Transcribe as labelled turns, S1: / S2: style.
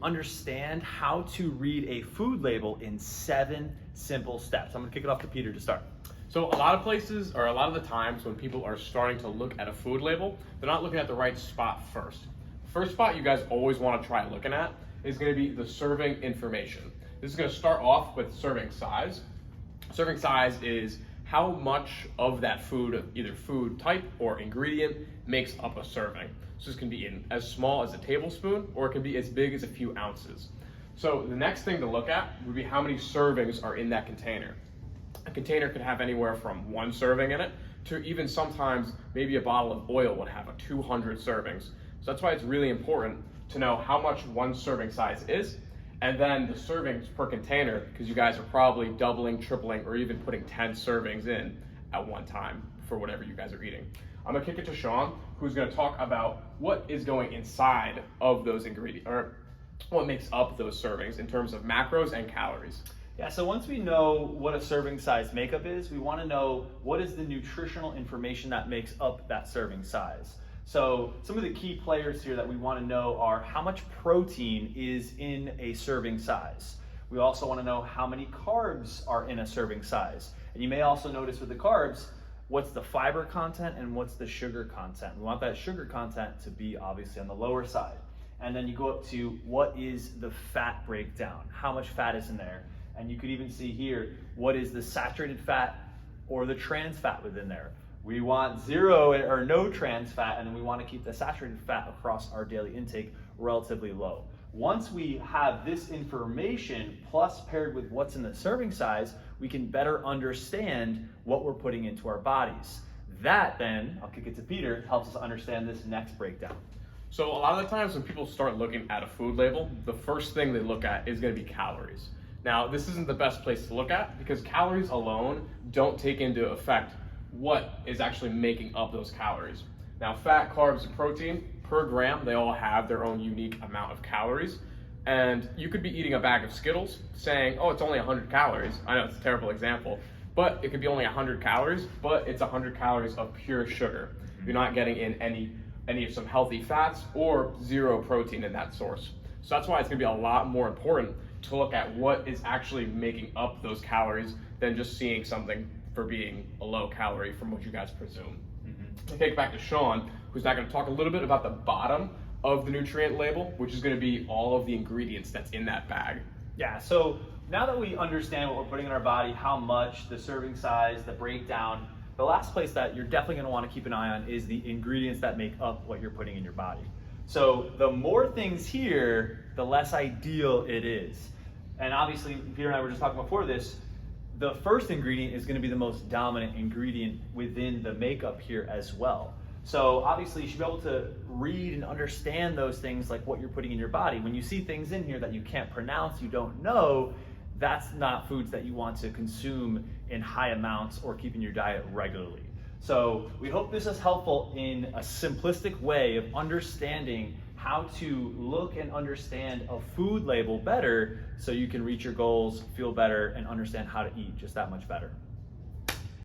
S1: understand how to read a food label in 7 simple steps. I'm gonna kick it off to Peter to start.
S2: So a lot of places, or a lot of the times when people are starting to look at a food label, they're not looking at the right spot first. The first spot you guys always want to try looking at is going to be the serving information. This is going to start off with serving size. Serving size is how much of that food, either food type or ingredient, makes up a serving. So this can be in as small as a tablespoon, or it can be as big as a few ounces. So the next thing to look at would be how many servings are in that container. A container could have anywhere from 1 serving in it to even sometimes maybe a bottle of oil would have a 200 servings. So that's why it's really important to know how much 1 serving size is, and then the servings per container, because you guys are probably doubling, tripling, or even putting 10 servings in at one time for whatever you guys are eating. I'm gonna kick it to Shawn, who's gonna talk about what is going inside of those ingredients, or what makes up those servings in terms of macros and calories.
S1: Yeah, so once we know what a serving size makeup is, we want to know what is the nutritional information that makes up that serving size. So some of the key players here that we want to know are how much protein is in a serving size. We also want to know how many carbs are in a serving size. And you may also notice with the carbs, what's the fiber content and what's the sugar content. We want that sugar content to be obviously on the lower side. And then you go up to what is the fat breakdown, how much fat is in there. And you could even see here, what is the saturated fat or the trans fat within there. We want 0 or no trans fat, and then we want to keep the saturated fat across our daily intake relatively low. Once we have this information plus paired with what's in the serving size, we can better understand what we're putting into our bodies. That then, I'll kick it to Peter, helps us understand this next breakdown.
S2: So a lot of the times when people start looking at a food label, the first thing they look at is going to be calories. Now, this isn't the best place to look at because calories alone don't take into effect what is actually making up those calories. Now, fat, carbs, and protein per gram, they all have their own unique amount of calories. And you could be eating a bag of Skittles saying, oh, it's only 100 calories. I know it's a terrible example, but it could be only 100 calories, but it's 100 calories of pure sugar. You're not getting in any of some healthy fats or 0 protein in that source. So that's why it's gonna be a lot more important to look at what is actually making up those calories than just seeing something for being a low calorie from what you guys presume. To take it back to Shawn, who's now going to talk a little bit about the bottom of the nutrient label, which is going to be all of the ingredients that's in that bag.
S1: Yeah, so now that we understand what we're putting in our body, how much, the serving size, the breakdown, the last place that you're definitely going to want to keep an eye on is the ingredients that make up what you're putting in your body. So the more things here, the less ideal it is. And obviously, Peter and I were just talking before this, the first ingredient is going to be the most dominant ingredient within the makeup here as well. So obviously you should be able to read and understand those things like what you're putting in your body. When you see things in here that you can't pronounce, you don't know, that's not foods that you want to consume in high amounts or keep in your diet regularly. So we hope this is helpful in a simplistic way of understanding how to look and understand a food label better so you can reach your goals, feel better, and understand how to eat just that much better.